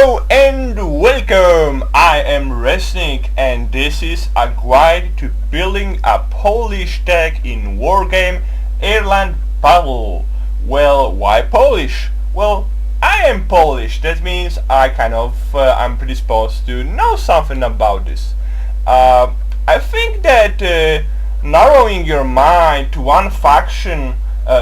Hello and welcome! I am Resnik and this is a guide to building a Polish deck in Wargame AirLand Battle. Well, why Polish? Well, I am Polish. That means I'm predisposed to know something about this. I think that narrowing your mind to one faction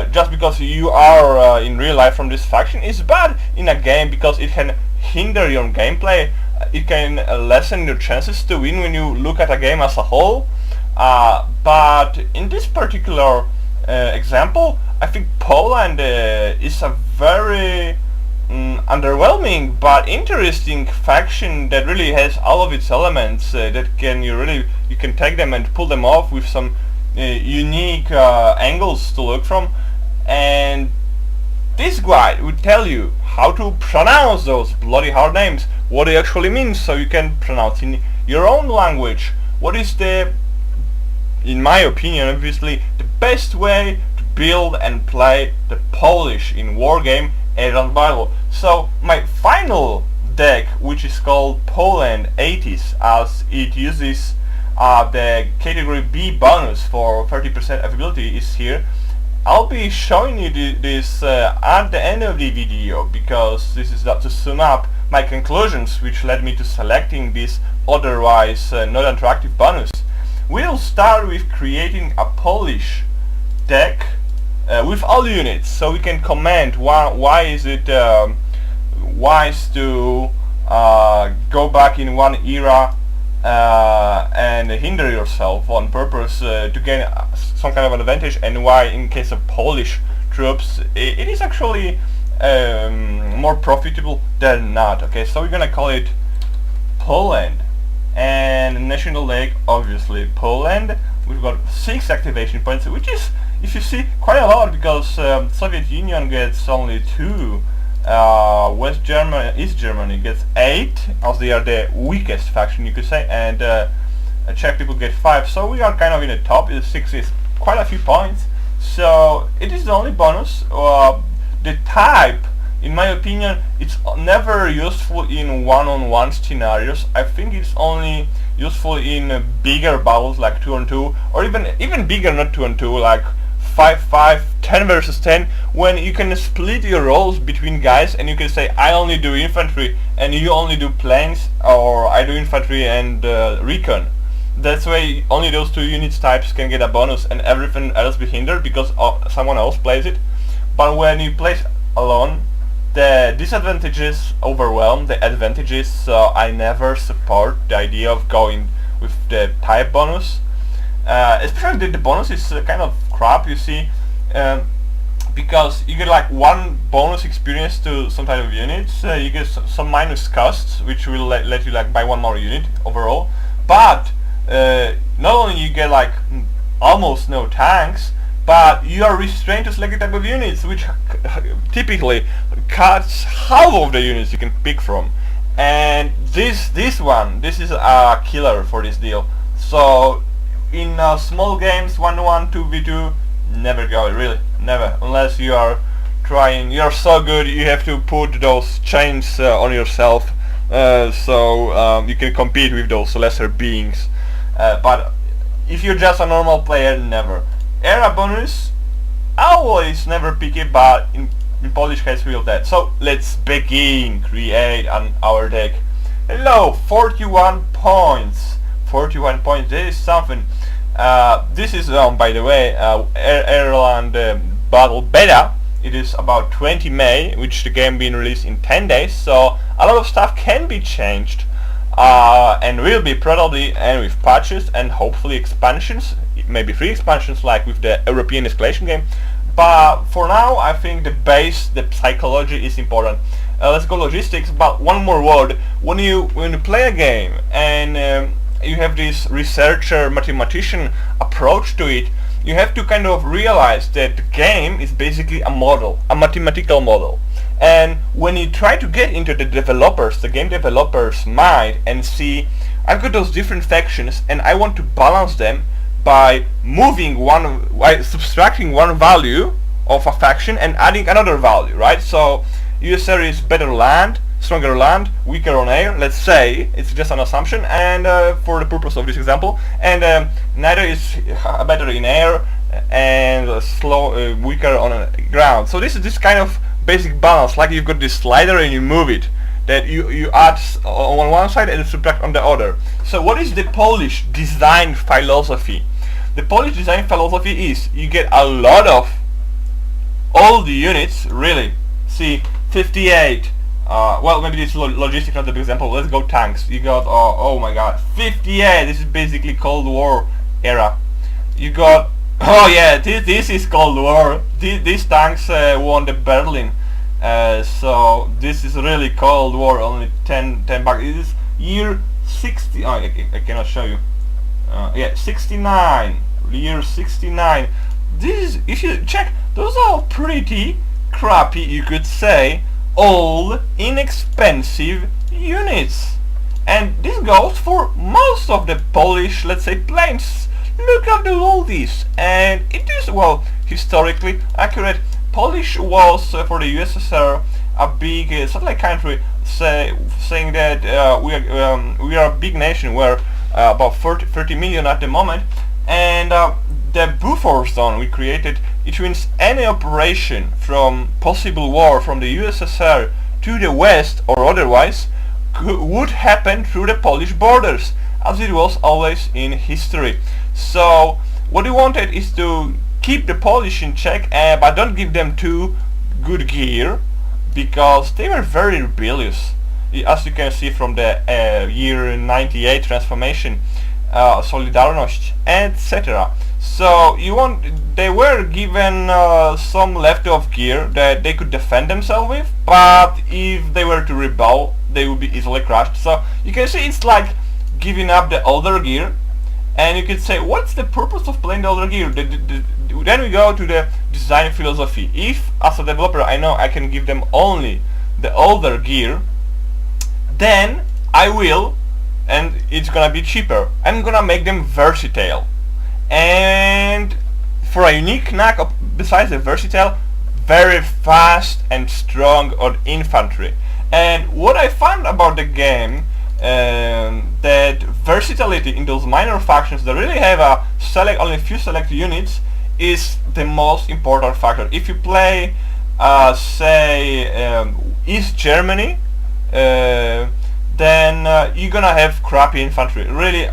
just because you are in real life from this faction is bad in a game, because it can hinder your gameplay. It can lessen your chances to win when you look at a game as a whole. But in this particular example, I think Poland is a very underwhelming but interesting faction that really has all of its elements that you can take them and pull them off with some unique angles to look from, and this guide will tell you how to pronounce those bloody hard names, what they actually mean, so you can pronounce in your own language what is in my opinion, obviously, the best way to build and play the Polish in Wargame AirLand Battle. So my final deck, which is called Poland 80s, as it uses the category B bonus for 30% availability, is here. I'll be showing you this at the end of the video, because this is to sum up my conclusions which led me to selecting this otherwise not interactive bonus. We'll start with creating a Polish deck with all units, so we can comment why is it wise to go back in one era and hinder yourself on purpose to gain some kind of an advantage, and why in case of Polish troops it is actually more profitable than not. Okay, so we're gonna call it Poland, and national deck obviously Poland. We've got 6 activation points, which is, if you see, quite a lot, because Soviet Union gets only 2. East Germany gets 8, as they are the weakest faction, you could say, and Czech people get 5, so we are kind of in the top. 6 is quite a few points, so it is the only bonus. The type, in my opinion, it's never useful in one-on-one scenarios. I think it's only useful in bigger battles like 2-on-2, or even bigger, not 2-on-2, like 5-5, 10 versus 10, when you can split your roles between guys and you can say, I only do infantry and you only do planes, or I do infantry and recon. That's why only those 2 units types can get a bonus and everything else be hindered because someone else plays it. But when you play alone, the disadvantages overwhelm the advantages, so I never support the idea of going with the type bonus. Especially the bonus is kind of crap, you see, because you get like 1 bonus experience to some type of units, you get some minus costs, which will let you like buy 1 more unit overall, but not only you get like almost no tanks, but you are restrained to select the type of units, which typically cuts half of the units you can pick from. And this is a killer for this deal. So in small games, 1-1, 2v2, never go, really, never, unless you are so good you have to put those chains on yourself, so you can compete with those lesser beings. But if you're just a normal player, never. Era bonus, always never pick it, but in Polish case we'll that. So let's begin, create our deck. Hello, 41 points. 41 points, this is something. This is, by the way, AirLand Battle Beta. It is about 20 May, which the game being released in 10 days, so a lot of stuff can be changed, and will be probably, and with patches and hopefully expansions, maybe free expansions like with the European escalation game. But for now, I think the base, the psychology is important. Let's go logistics, but one more word. When you play a game and you have this researcher, mathematician approach to it, you have to kind of realize that the game is basically a model, a mathematical model. And when you try to get into the game developers' mind and see, I've got those different factions and I want to balance them by subtracting one value of a faction and adding another value, right? So USSR is better land, stronger land, weaker on air, let's say, it's just an assumption, and for the purpose of this example, and neither is better in air and weaker on ground. So this is this kind of basic balance, like you've got this slider and you move it, that you add on one side and subtract on the other. So what is the Polish design philosophy? The Polish design philosophy is you get a lot of all the units, really. See, 58, well, maybe this is logistic, not the big example. Let's go tanks. You got, oh my god, 58. This is basically Cold War era. You got, oh yeah, this is Cold War. These tanks won the Berlin. So this is really Cold War. Only 10 bucks. It is year 60. Oh, I cannot show you. Yeah, 69. Year 69. This is, if you check, those are pretty crappy, you could say, old, inexpensive units. And this goes for most of the Polish, let's say, planes. Look at all these. And it is, well, historically accurate. Polish was, for the USSR, a big satellite country, saying that we are a big nation. We're about 30 million at the moment. And the buffer zone we created, it means any operation from possible war from the USSR to the West or otherwise would happen through the Polish borders, as it was always in history. So what we wanted is to keep the Polish in check, but don't give them too good gear, because they were very rebellious, as you can see from the year 98 transformation, Solidarność, etc. So they were given some leftover gear that they could defend themselves with, but if they were to rebel, they would be easily crushed. So you can see it's like giving up the older gear, and you could say, what's the purpose of playing the older gear? Then we go to the design philosophy. If, as a developer, I know I can give them only the older gear, then I will, and it's gonna be cheaper, I'm gonna make them versatile. And for a unique knack, besides the versatile, very fast and strong on infantry. And what I found about the game, that versatility in those minor factions that really have only a few select units, is the most important factor. If you play, say, East Germany, then you're gonna have crappy infantry. Really,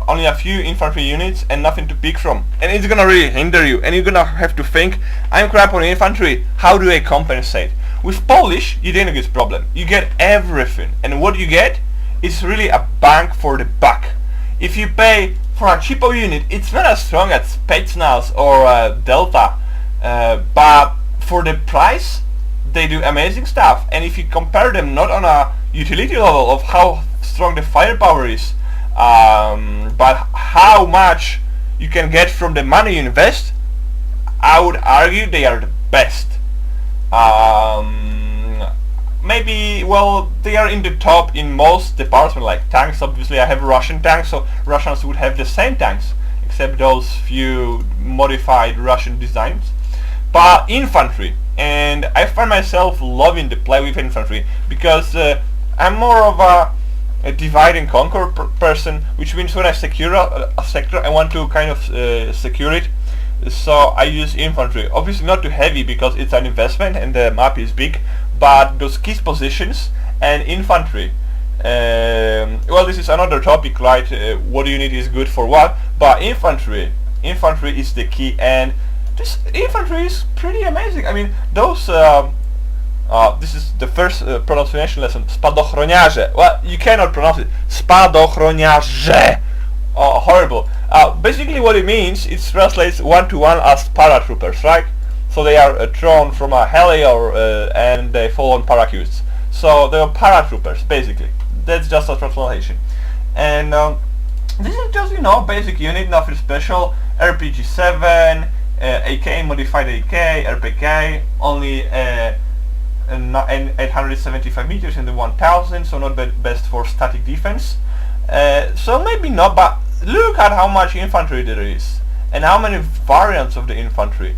only a few infantry units and nothing to pick from. And it's gonna really hinder you. And you're gonna have to think, I'm crap on infantry, how do I compensate? With Polish, you didn't get this problem. You get everything. And what you get is really a bang for the buck. If you pay for a cheaper unit, it's not as strong as Spetsnaz or Delta. But for the price, they do amazing stuff. And if you compare them not on a utility level of how strong the firepower is, but how much you can get from the money you invest, I would argue they are the best. Maybe, well, they are in the top in most departments, like tanks. Obviously I have Russian tanks, so Russians would have the same tanks, except those few modified Russian designs. But infantry, and I find myself loving to play with infantry, because I'm more of a divide and conquer person, which means when I secure a sector, I want to kind of secure it. So I use infantry. Obviously not too heavy, because it's an investment and the map is big, but those key positions and infantry. Well, this is another topic, right? What unit is good for what? But infantry is the key, and this infantry is pretty amazing. I mean, those this is the first pronunciation lesson. Spadochroniarze. Well, you cannot pronounce it. Spadochroniarze. Oh, horrible. Basically what it means, it translates one-to-one as paratroopers, right? So they are thrown from a heli and they fall on parachutes. So they are paratroopers, basically. That's just a translation. And this is just, you know, basic unit, nothing special. RPG-7, AK, modified AK, RPK, only 875 meters in the 1000, so not best for static defense. So maybe not, but look at how much infantry there is, and how many variants of the infantry.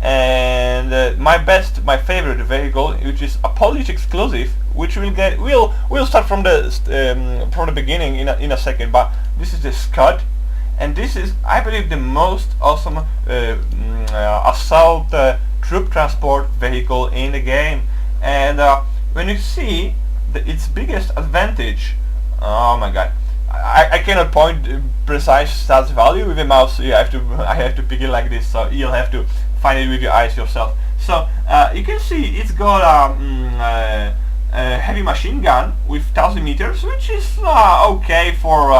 and my favorite vehicle, which is a Polish exclusive, which we'll start from the beginning in a second. But this is the Scud, and this is, I believe, the most awesome assault troop transport vehicle in the game. And when you see its biggest advantage, oh my god, I cannot point precise stats value with a mouse. I have to pick it like this, so you'll have to find it with your eyes yourself. So you can see it's got a heavy machine gun with 1000 meters, which is okay for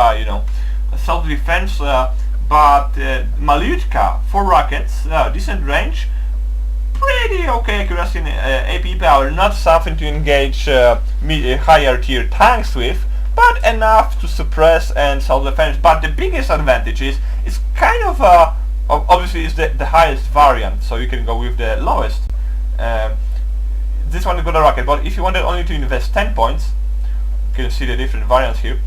self-defense. But Malutka, 4 rockets, decent range, pretty okay accuracy in AP power, not something to engage higher tier tanks with, but enough to suppress and self-defense. But the biggest advantage is it's kind of obviously it's the highest variant, so you can go with the lowest. This one is got a rocket, but if you wanted only to invest 10 points, you can see the different variants here.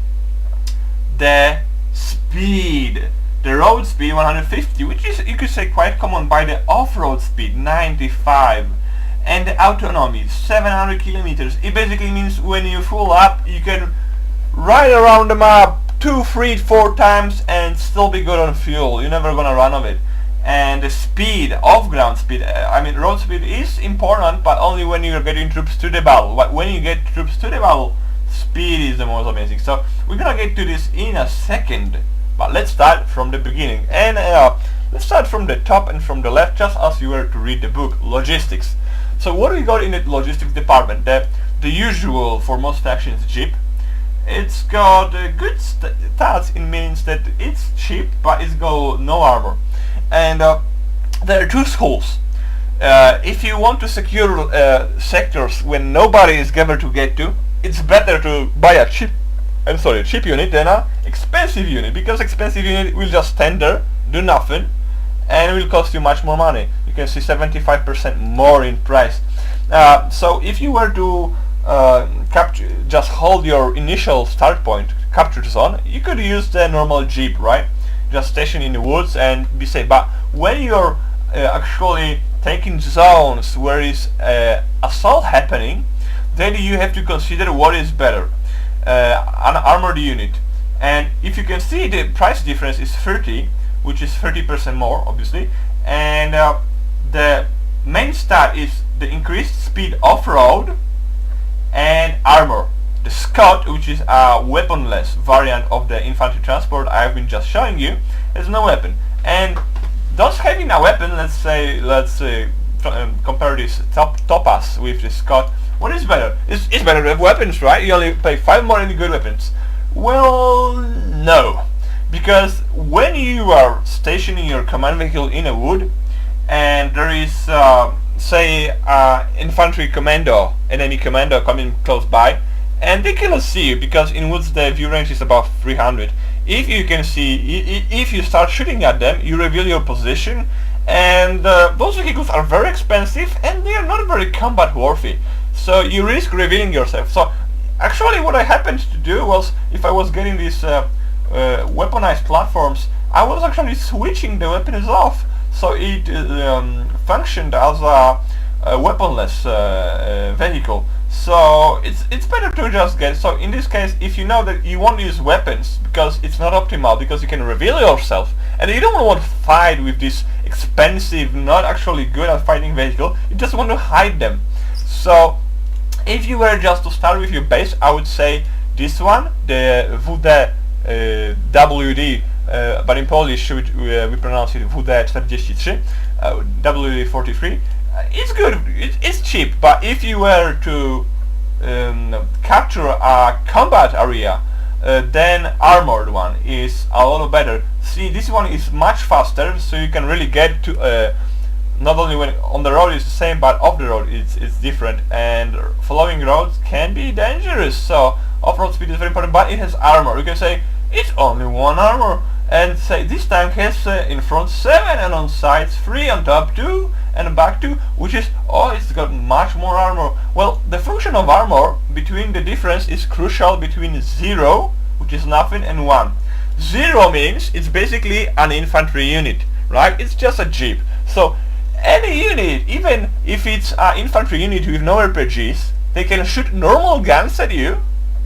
The speed, the road speed 150, which is, you could say, quite common, by the off-road speed 95, and the autonomy 700 kilometers. It basically means when you full up, you can ride around the map 2, 3, 4 times and still be good on fuel. You're never gonna run out of it. And the speed, off-ground speed, I mean, road speed is important, but only when you're getting troops to the battle. When you get troops to the battle, speed is the most amazing. So we're gonna get to this in a second, but let's start from the beginning. And let's start from the top and from the left, just as you were to read the book. Logistics. So what do we got in the logistics department? The usual for most factions, Jeep. It's got good stats. It means that it's cheap, but it's got no armor. And there are 2 schools. If you want to secure sectors when nobody is gathered to get to, it's better to buy a cheap unit than a expensive unit, because expensive unit will just stand there, do nothing, and will cost you much more money. You can see 75% more in price. So if you were to just hold your initial start point, capture zone, you could use the normal Jeep, right? Just station in the woods and be safe. But when you're actually taking zones where is assault happening, then you have to consider what is better, an armored unit. And if you can see, the price difference is 30, which is 30% more, obviously. And the main stat is the increased speed off-road and armor. The Scud, which is a weaponless variant of the infantry transport I've been just showing you, has no weapon. And thus having a weapon, let's compare this Topaz with the Scud. What is better? It's better to have weapons, right? You only pay 5 more and good weapons. Well, no. Because when you are stationing your command vehicle in a wood, and there is, say, infantry commando, enemy commando coming close by, and they cannot see you because in woods the view range is about 300. If you can see, if you start shooting at them, you reveal your position, and those vehicles are very expensive and they are not very combat worthy. So you risk revealing yourself. So actually what I happened to do was, if I was getting these weaponized platforms, I was actually switching the weapons off, so it functioned as a weaponless vehicle. So it's better to just get, so in this case, if you know that you won't use weapons because it's not optimal, because you can reveal yourself, and you don't want to fight with this expensive, not actually good at fighting vehicle, you just want to hide them. So if you were just to start with your base, I would say this one, the WD, but in Polish we pronounce it WD-43, WD-43. It's good, it's cheap, but if you were to capture a combat area, then armored one is a lot better. See, this one is much faster, so you can really get to, not only when on the road is the same, but off the road it's different, and following roads can be dangerous. So off-road speed is very important, but it has armor. You can say it's only 1 armor, and say this tank has in front 7 and on sides 3, on top 2 and back 2, which is, oh, it's got much more armor. Well, the function of armor between the difference is crucial between 0, which is nothing, and 1. 0 means it's basically an infantry unit, right? It's just a jeep. So any unit, even if it's an infantry unit with no RPGs, they can shoot normal guns at you,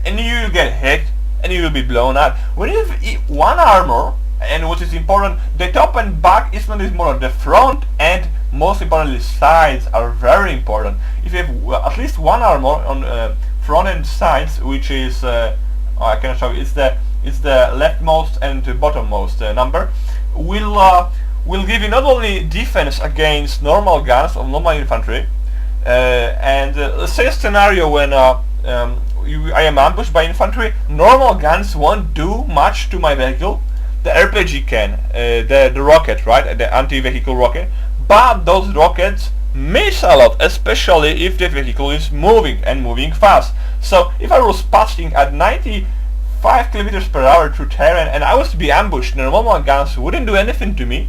and you will get hit, and you will be blown up. When you have one armor, and what is important, the top and back is not as important. The front and most importantly sides are very important. If you have at least one armor on front and sides, which is I can show you, it's the leftmost and bottommost number, will give you not only defense against normal guns of normal infantry, and let's say a scenario when I am ambushed by infantry, normal guns won't do much to my vehicle. The RPG can, the rocket, right, the anti-vehicle rocket, but those rockets miss a lot, especially if the vehicle is moving and moving fast. So if I was passing at 95 kilometers per hour through terrain and I was to be ambushed, the normal guns wouldn't do anything to me,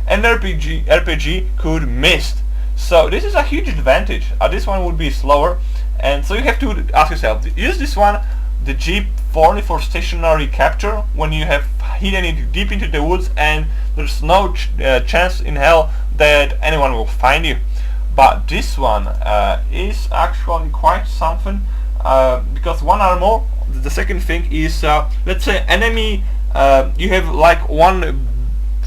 and the RPG could miss. So this is a huge advantage. This one would be slower, and so you have to ask yourself, use this one, the Jeep, only for stationary capture when you have hidden it deep into the woods and there's no chance in hell that anyone will find you. But this one is actually quite something, because one armor. The second thing is, let's say enemy, you have like one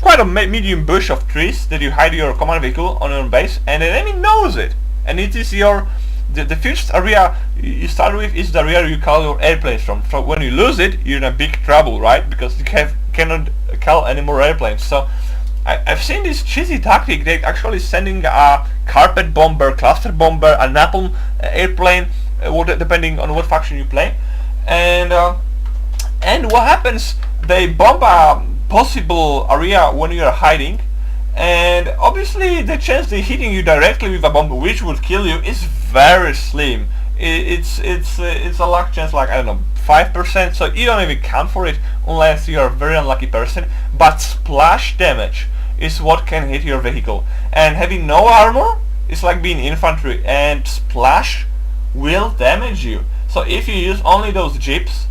quite a medium bush of trees that you hide your command vehicle on your base, and the enemy knows it, and it is your the first area you start with is the area you call your airplanes from. So when you lose it, you're in a big trouble, right? Because you cannot call any more airplanes. So I've seen this cheesy tactic. They're actually sending a carpet bomber, cluster bomber, a napalm airplane, depending on what faction you play, and what happens? They bomb a possible area when you are hiding, and obviously the chance they're hitting you directly with a bomb which would kill you is very slim. It's a luck chance, like, I don't know, 5%, so you don't even count for it unless you're a very unlucky person. But splash damage is what can hit your vehicle, and having no armor is like being infantry, and splash will damage you. So if you use only those jeeps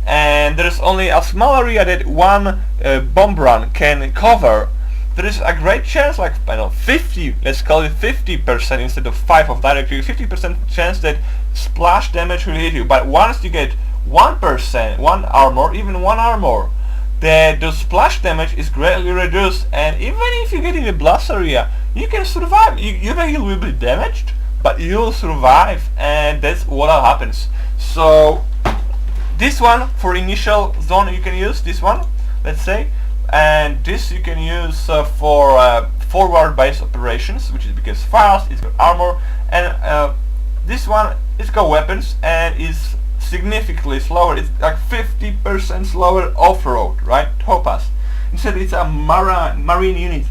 and there's only a small area that one bomb run can cover, there is a great chance, like, I know, 50, let's call it 50% instead of 5 of direct hit, 50% chance that splash damage will hit you. But once you get 1%, one armor, even one armor, the splash damage is greatly reduced, and even if you get in the blast area, you can survive. Your vehicle will be damaged, but you'll survive, and that's what happens. So this one for initial zone you can use this one, let's say, and this you can use for forward base operations, which is because fast, it's got armor, and this one it's got weapons and is significantly slower. It's like 50% slower off-road, right? Topaz. Instead it's a marine unit,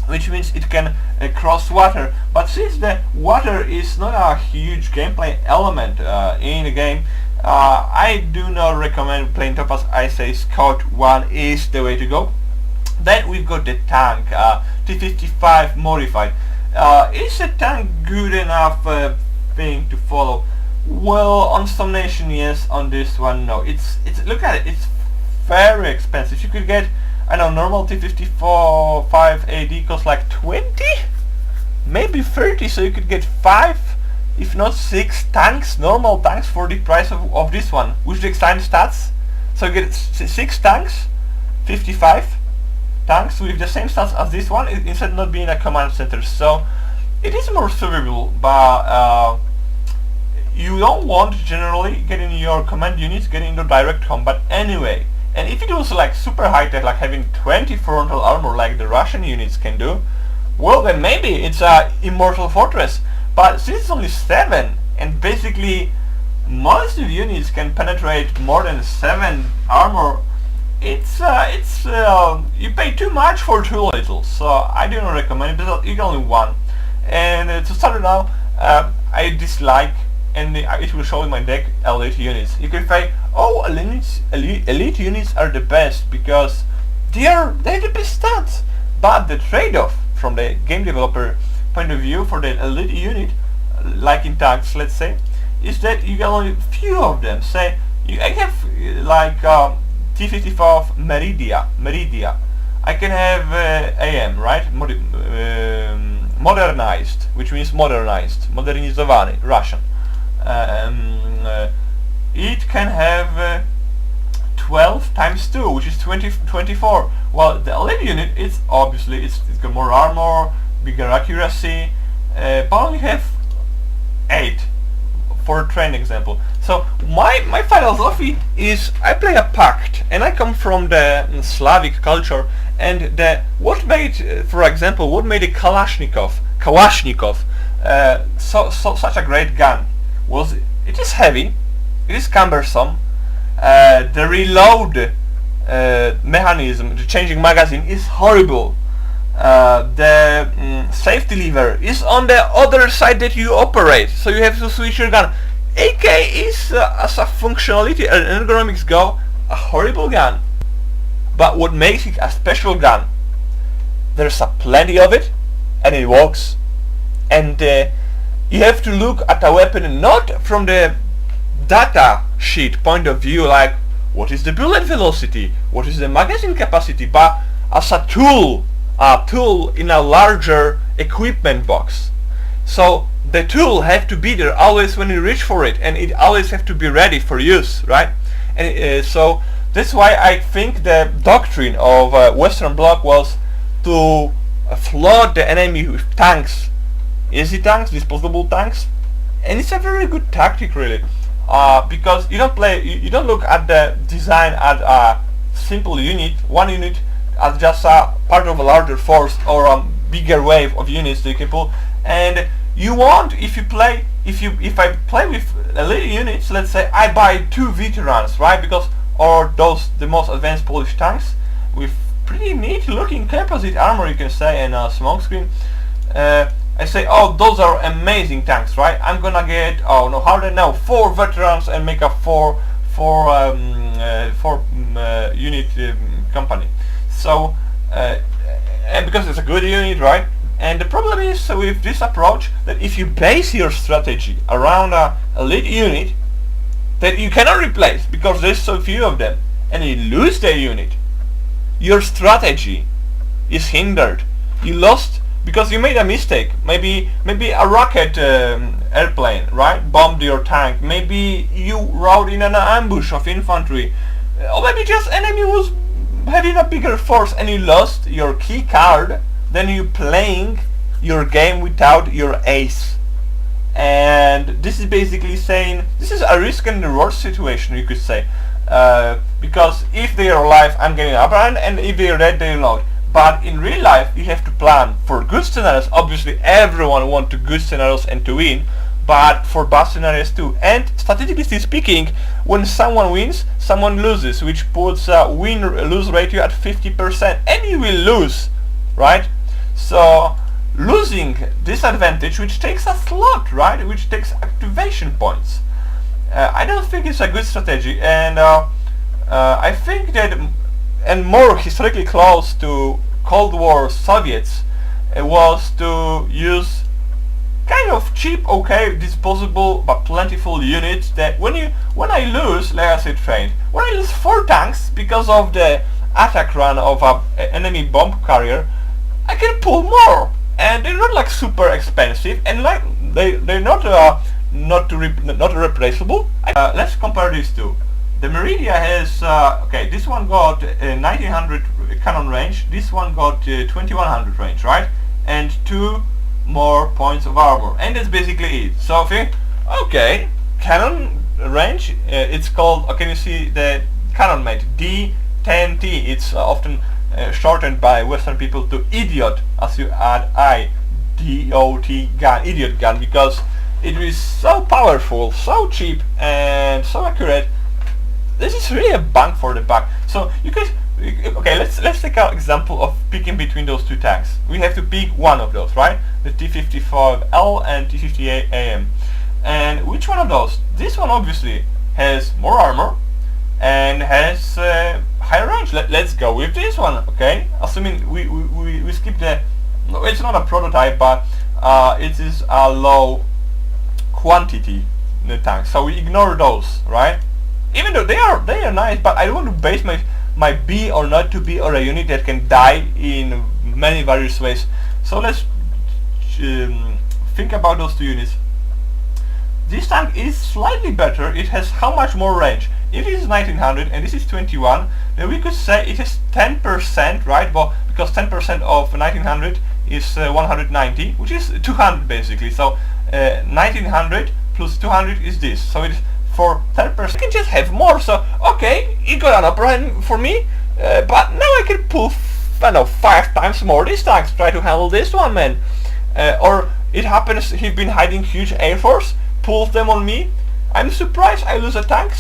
which means it can cross water. But since the water is not a huge gameplay element in the game, I do not recommend playing Topaz. I say Scout 1 is the way to go. Then we've got the tank, T-55 modified. Is a tank good enough thing to follow? Well, on some nation yes, on this one no. It's look at it, it's very expensive. You could get, I know, normal T-54 5 AD costs like 20, maybe 30, so you could get 5, if not 6 tanks, normal tanks, for the price of this one, with the exciting stats. So you get 6 tanks, 55 tanks with the same stats as this one, instead of not being a command center. So it is more survivable, but you don't want generally getting your command units getting into direct combat anyway. And if it was like super high tech, like having 20 frontal armor like the Russian units can do, well then maybe it's a immortal fortress. But since it's only 7, and basically most of units can penetrate more than 7 armor, it's you pay too much for too little. So I do not recommend it. You get only one. And to start now, I dislike, and it will show in my deck, elite units. You can say, oh, elite units are the best because they have the best stats. But the trade-off from the game developer point of view for the elite unit, like in tanks, let's say, is that you get only few of them. Say, I have like T-55 modernized, which means modernizowany, Russian. It can have 12 times 2, which is 24. Well, the elite unit, it's obviously it's got more armor, bigger accuracy, but only have 8 for a train example. So my philosophy is I play a pact, and I come from the Slavic culture, and what made, for example, what made a Kalashnikov such a great gun was it is heavy, it is cumbersome, the reload mechanism, the changing magazine is horrible. The safety lever is on the other side that you operate, so you have to switch your gun. AK is, as a functionality and ergonomics go, a horrible gun. But what makes it a special gun, there's a plenty of it, and it works. And you have to look at a weapon not from the data sheet point of view, like what is the bullet velocity, what is the magazine capacity, but as a tool in a larger equipment box. So the tool have to be there always when you reach for it, and it always have to be ready for use, right? And so that's why I think the doctrine of Western Bloc was to flood the enemy with tanks, easy tanks, disposable tanks, and it's a very good tactic, really, because you don't look at the design as a simple unit, one unit, as just a part of a larger force or a bigger wave of units that you can pull. And you want, if I play with elite units, let's say I buy 2 veterans, right? Because the most advanced Polish tanks with pretty neat looking composite armor, you can say, and a smoke screen. I say, oh, those are amazing tanks, right? I'm gonna get, oh no, how do I know, 4 veterans and make a 4 unit company. So, and because it's a good unit, right? And the problem is with this approach that if you base your strategy around a elite unit that you cannot replace because there's so few of them, and you lose the unit, your strategy is hindered. You lost because you made a mistake. Maybe a rocket airplane, right, bombed your tank. Maybe you rode in an ambush of infantry, or maybe just enemy was having a bigger force and you lost your key card. Then you playing your game without your ace. And this is basically saying this is a risk and reward situation, you could say, because if they are alive, I'm getting upper hand, and if they are dead, they're not. But in real life, you have to plan for good scenarios. Obviously, everyone wants to good scenarios and to win, but for bad scenarios too. And statistically speaking, when someone wins, someone loses, which puts a win-lose ratio at 50%, and you will lose, right? So losing this advantage, which takes a slot, right, which takes activation points, I don't think it's a good strategy. And I think that, and more historically close to Cold War Soviets, was to use kind of cheap, okay, disposable but plentiful units that when I lose, like I said, trained, when I lose 4 tanks because of the attack run of an enemy bomb carrier, I can pull more, and they're not like super expensive, and like they're not replaceable. Let's compare these two. The Meridia has okay, this one got 1900 cannon range, this one got 2100 range, right, and 2 more points of armor, and that's basically it. So okay, cannon range, it's called, can you see the cannon mate, D10T, it's often shortened by Western people to idiot, as you add I-D-O-T gun, idiot gun, because it is so powerful, so cheap, and so accurate. This is really a bang for the buck. So you can, okay, let's take an example of picking between those 2 tanks. We have to pick one of those, right? The T-55L and T-58AM. And which one of those? This one obviously has more armor and has higher range. Let's go with this one, okay? Assuming we skip the, no, it's not a prototype, but it is a low quantity tank, so we ignore those, right? Even though they are nice, but I don't want to base my B or not to be or a unit that can die in many various ways. So let's think about those two units. This tank is slightly better. It has how much more range? If it is 1900 and this is 21, then we could say it is 10%, right? Well, because 10% of 1900 is 190, which is 200 basically. So 1900 plus 200 is this. So it is for 10%. I can just have more. So okay, it got an upper hand for me, but now I can pull, I don't know, 5 times more these tanks. Try to handle this one, man. Or it happens he's been hiding huge air force, pulls them on me. I'm surprised I lose a tank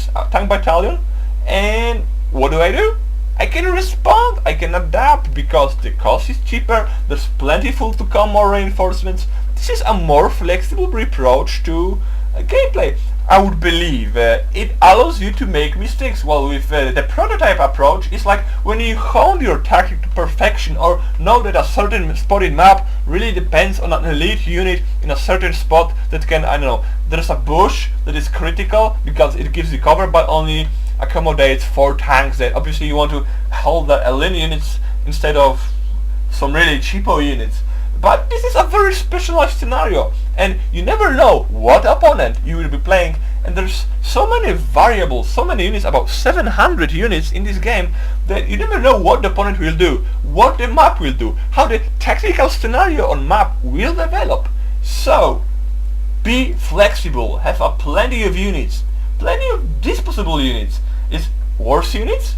battalion, and what do? I can respond, I can adapt because the cost is cheaper, there's plentiful to come more reinforcements. This is a more flexible approach to gameplay. I would believe it allows you to make mistakes. Well, with the prototype approach, it's like when you hone your tactic to perfection or know that a certain spot in map really depends on an elite unit in a certain spot that can, I don't know, there's a bush that is critical because it gives you cover but only accommodates 4 tanks that obviously you want to hold the elite units instead of some really cheapo units. But this is a very specialized scenario and you never know what opponent you will be playing, and there's so many variables, so many units, about 700 units in this game, that you never know what the opponent will do, what the map will do, how the tactical scenario on map will develop. So be flexible, have a plenty of units, plenty of disposable units. Is worse units?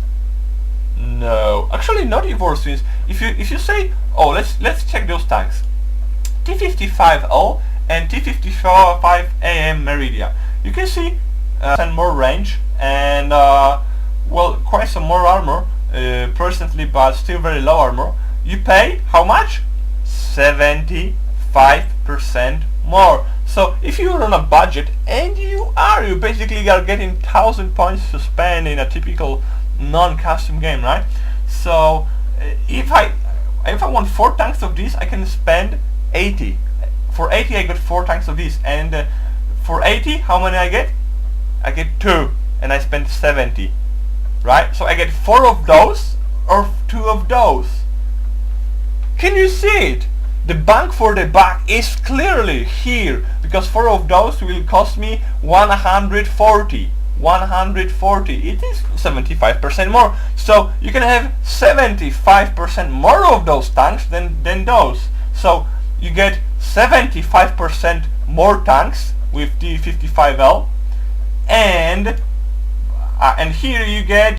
No, actually not worse units. If you say, oh, let's check those tanks. T55L and T55 AM Meridia. You can see more range and well, quite some more armor presently, but still very low armor. You pay how much? 75% more. So if you're on a budget, and you basically are getting 1000 points to spend in a typical non-custom game, right? So if I want 4 tanks of these, I can spend 80. For 80 I got 4 tanks of these, and for 80 how many I get? I get 2, and I spend 70, right? So I get 4 of those or 2 of those. Can you see it? The bang for the buck is clearly here, because 4 of those will cost me 140. 140. It is 75% more. So you can have 75% more of those tanks than those. So you get 75% more tanks with the 55L, and here you get